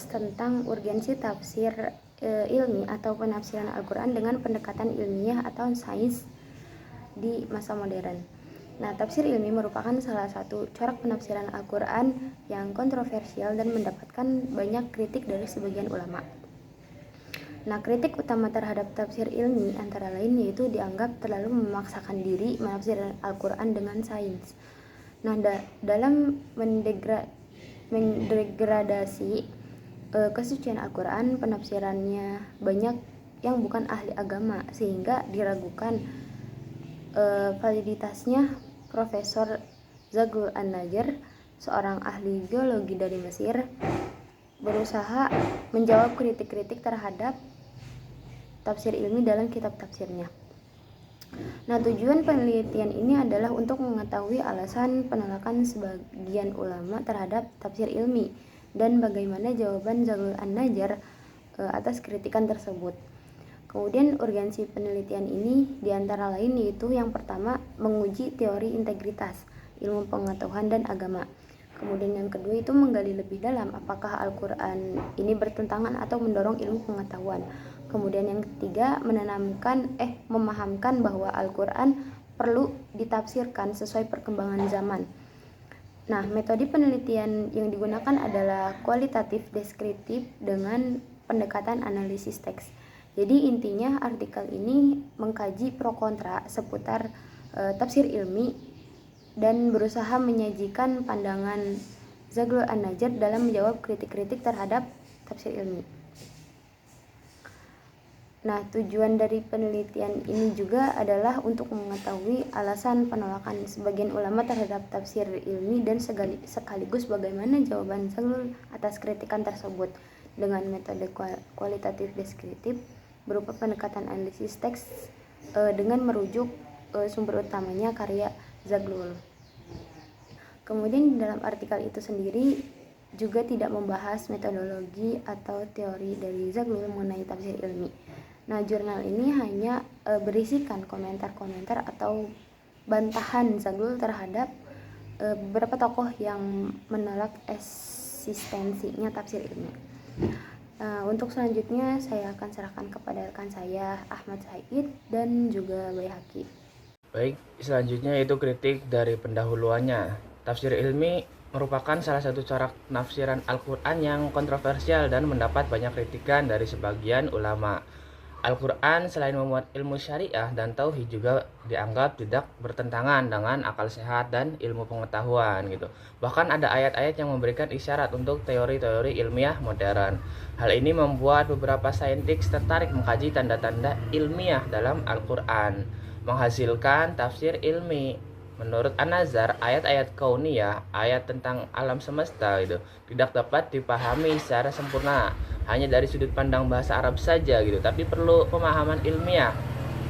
tentang urgensi tafsir ilmi atau penafsiran Al-Quran dengan pendekatan ilmiah atau sains di masa modern. Nah, tafsir ilmi merupakan salah satu corak penafsiran Al-Quran yang kontroversial dan mendapatkan banyak kritik dari sebagian ulama. Nah, kritik utama terhadap tafsir ilmi antara lain yaitu dianggap terlalu memaksakan diri menafsir Al-Quran dengan sains. Nah, dalam mendegradasi kesucian Al-Quran, penafsirannya banyak yang bukan ahli agama sehingga diragukan validitasnya. Profesor Zaghlul An-Najjar, seorang ahli geologi dari Mesir, berusaha menjawab kritik-kritik terhadap tafsir ilmi dalam kitab tafsirnya. Nah, tujuan penelitian ini adalah untuk mengetahui alasan penolakan sebagian ulama terhadap tafsir ilmi dan bagaimana jawaban Zaghlul An-Najjar atas kritikan tersebut. Kemudian urgensi penelitian ini diantara lain yaitu yang pertama menguji teori integritas, ilmu pengetahuan dan agama. Kemudian yang kedua itu menggali lebih dalam apakah Al-Quran ini bertentangan atau mendorong ilmu pengetahuan. Kemudian yang ketiga memahamkan bahwa Al-Quran perlu ditafsirkan sesuai perkembangan zaman. Nah, metode penelitian yang digunakan adalah kualitatif deskriptif dengan pendekatan analisis teks. Jadi intinya artikel ini mengkaji pro kontra seputar tafsir ilmi dan berusaha menyajikan pandangan Zaghlul An-Najjar dalam menjawab kritik-kritik terhadap tafsir ilmi. Nah, tujuan dari penelitian ini juga adalah untuk mengetahui alasan penolakan sebagian ulama terhadap tafsir ilmi dan sekaligus bagaimana jawaban Zaghlul atas kritikan tersebut dengan metode kualitatif deskriptif berupa pendekatan analisis teks dengan merujuk sumber utamanya karya Zaghlul. Kemudian di dalam artikel itu sendiri juga tidak membahas metodologi atau teori dari Zaghlul mengenai tafsir ilmi. Nah, jurnal ini hanya berisikan komentar-komentar atau bantahan Zaghlul terhadap beberapa tokoh yang menolak eksistensinya tafsir ilmi. Untuk selanjutnya saya akan serahkan kepada rekan saya Ahmad Said dan juga Baihaqi. Baik, selanjutnya itu kritik dari pendahuluannya. Tafsir ilmi merupakan salah satu corak penafsiran Al-Quran yang kontroversial dan mendapat banyak kritikan dari sebagian ulama. Al-Quran selain memuat ilmu syariah dan tauhid juga dianggap tidak bertentangan dengan akal sehat dan ilmu pengetahuan gitu. Bahkan ada ayat-ayat yang memberikan isyarat untuk teori-teori ilmiah modern. Hal ini membuat beberapa saintis tertarik mengkaji tanda-tanda ilmiah dalam Al-Quran, menghasilkan tafsir ilmi. Menurut An-Najjar, ayat-ayat kauniyah, ayat tentang alam semesta itu tidak dapat dipahami secara sempurna hanya dari sudut pandang bahasa Arab saja gitu, tapi perlu pemahaman ilmiah.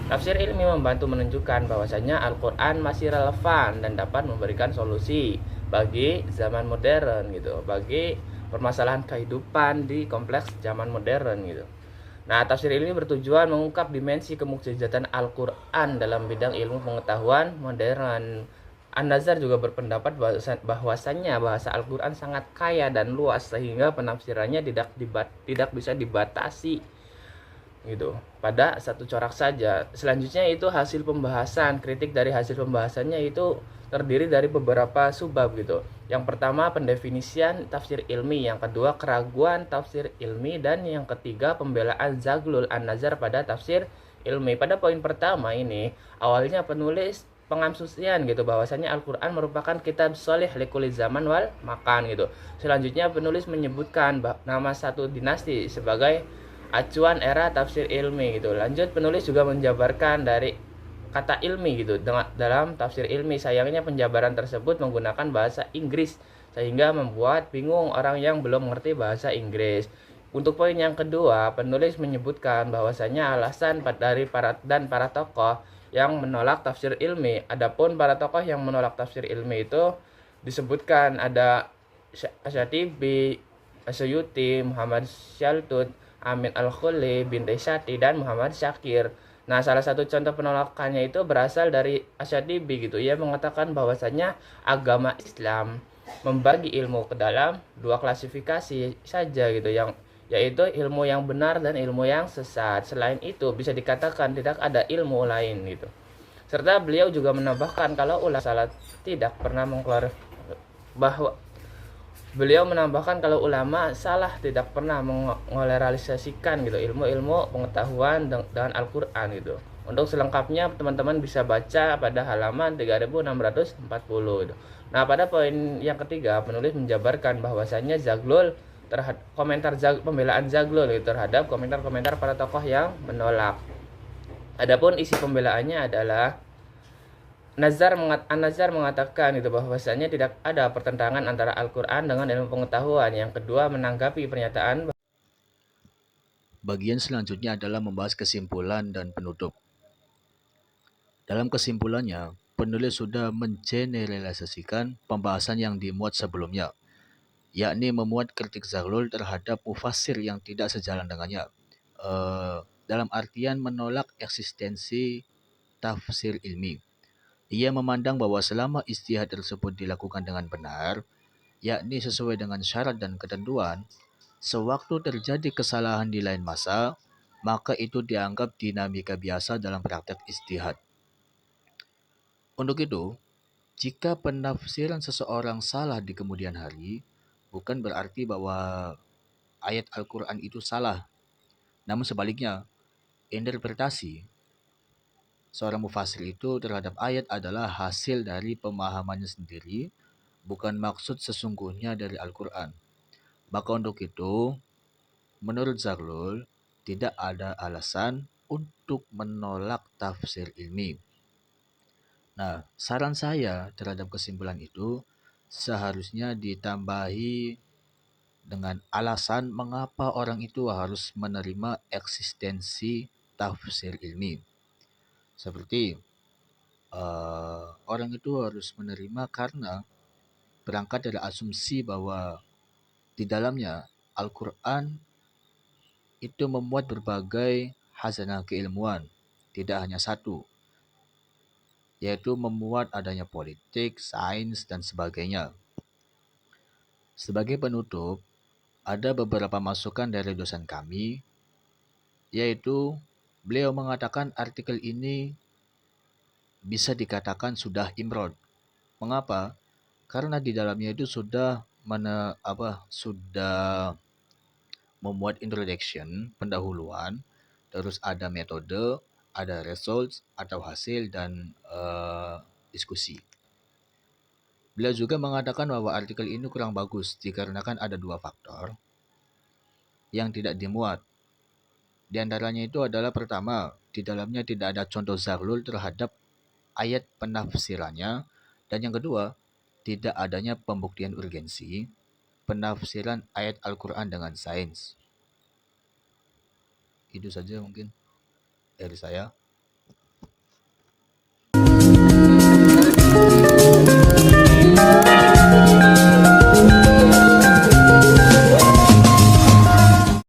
Tafsir ilmi membantu menunjukkan bahwasanya Al-Quran masih relevan dan dapat memberikan solusi bagi zaman modern gitu, bagi permasalahan kehidupan di kompleks zaman modern gitu. Nah, tafsir ilmi bertujuan mengungkap dimensi kemukjizatan Al-Quran dalam bidang ilmu pengetahuan modern. An-Najjar juga berpendapat bahwasannya bahasa Al-Quran sangat kaya dan luas sehingga penafsirannya tidak bisa dibatasi gitu pada satu corak saja. Selanjutnya itu hasil pembahasan. Kritik dari hasil pembahasannya itu terdiri dari beberapa subbab gitu. Yang pertama pendefinisian tafsir ilmi, yang kedua keraguan tafsir ilmi, dan yang ketiga pembelaan Zaghlul An-Najjar pada tafsir ilmi. Pada poin pertama ini awalnya penulis pengamsusian gitu bahwasanya Al-Quran merupakan kitab sholih likulli zaman wal makan gitu. Selanjutnya penulis menyebutkan nama satu dinasti sebagai acuan era tafsir ilmi gitu. Lanjut penulis juga menjabarkan dari kata ilmi gitu dalam tafsir ilmi. Sayangnya penjabaran tersebut menggunakan bahasa Inggris sehingga membuat bingung orang yang belum mengerti bahasa Inggris. Untuk poin yang kedua, penulis menyebutkan bahwasanya alasan dari para tokoh yang menolak tafsir ilmi. Adapun para tokoh yang menolak tafsir ilmi itu disebutkan ada Asyatibi, Asyuyuti, Muhammad Syaltut, Amin Al-Khuli, Binti Syati, dan Muhammad Syakir. Nah, salah satu contoh penolakannya itu berasal dari Asyatibi gitu. Ia mengatakan bahwasanya agama Islam membagi ilmu ke dalam dua klasifikasi saja gitu, yang yaitu ilmu yang benar dan ilmu yang sesat. Selain itu bisa dikatakan tidak ada ilmu lain gitu. Serta beliau juga menambahkan kalau ulama salah tidak pernah bahwa beliau menambahkan kalau ulama salah tidak pernah mengeneralisasikan gitu ilmu-ilmu pengetahuan dengan Al-Qur'an gitu. Untuk selengkapnya teman-teman bisa baca pada halaman 3640 gitu. Nah, pada poin yang ketiga penulis menjabarkan bahwasannya Zaglul terhadap pembelaan Zaglul gitu, terhadap komentar-komentar para tokoh yang menolak. Adapun isi pembelaannya adalah An-Nazar mengatakan itu bahwasanya tidak ada pertentangan antara Al-Quran dengan ilmu pengetahuan. Yang kedua menanggapi pernyataan Bagian selanjutnya adalah membahas kesimpulan dan penutup. Dalam kesimpulannya, penulis sudah mengeneralisasikan pembahasan yang dimuat sebelumnya, yakni memuat kritik Zaglul terhadap mufassir yang tidak sejalan dengannya. Dalam artian menolak eksistensi tafsir ilmi. Ia memandang bahwa selama ijtihad tersebut dilakukan dengan benar, yakni sesuai dengan syarat dan ketentuan, sewaktu terjadi kesalahan di lain masa, maka itu dianggap dinamika biasa dalam praktek ijtihad. Untuk itu, jika penafsiran seseorang salah di kemudian hari, bukan berarti bahwa ayat Al-Quran itu salah. Namun sebaliknya, interpretasi seorang mufasir itu terhadap ayat adalah hasil dari pemahamannya sendiri, bukan maksud sesungguhnya dari Al-Quran. Maka untuk itu, menurut Zaglul, tidak ada alasan untuk menolak tafsir ilmi. Nah, saran saya terhadap kesimpulan itu seharusnya ditambahi dengan alasan mengapa orang itu harus menerima eksistensi tafsir ilmi. Seperti orang itu harus menerima karena berangkat dari asumsi bahwa di dalamnya Al-Quran itu memuat berbagai hazanah keilmuan, tidak hanya satu, yaitu memuat adanya politik, sains, dan sebagainya. Sebagai penutup, ada beberapa masukan dari dosen kami, yaitu beliau mengatakan artikel ini bisa dikatakan sudah imrod. Mengapa? Karena di dalamnya itu sudah memuat introduction, pendahuluan, terus ada metode, ada results atau hasil, dan diskusi. Beliau juga mengatakan bahwa artikel ini kurang bagus dikarenakan ada dua faktor yang tidak dimuat. Di antaranya itu adalah pertama, di dalamnya tidak ada contoh Zaglul terhadap ayat penafsirannya, dan yang kedua, tidak adanya pembuktian urgensi penafsiran ayat Al-Quran dengan sains. Itu saja mungkin dari saya.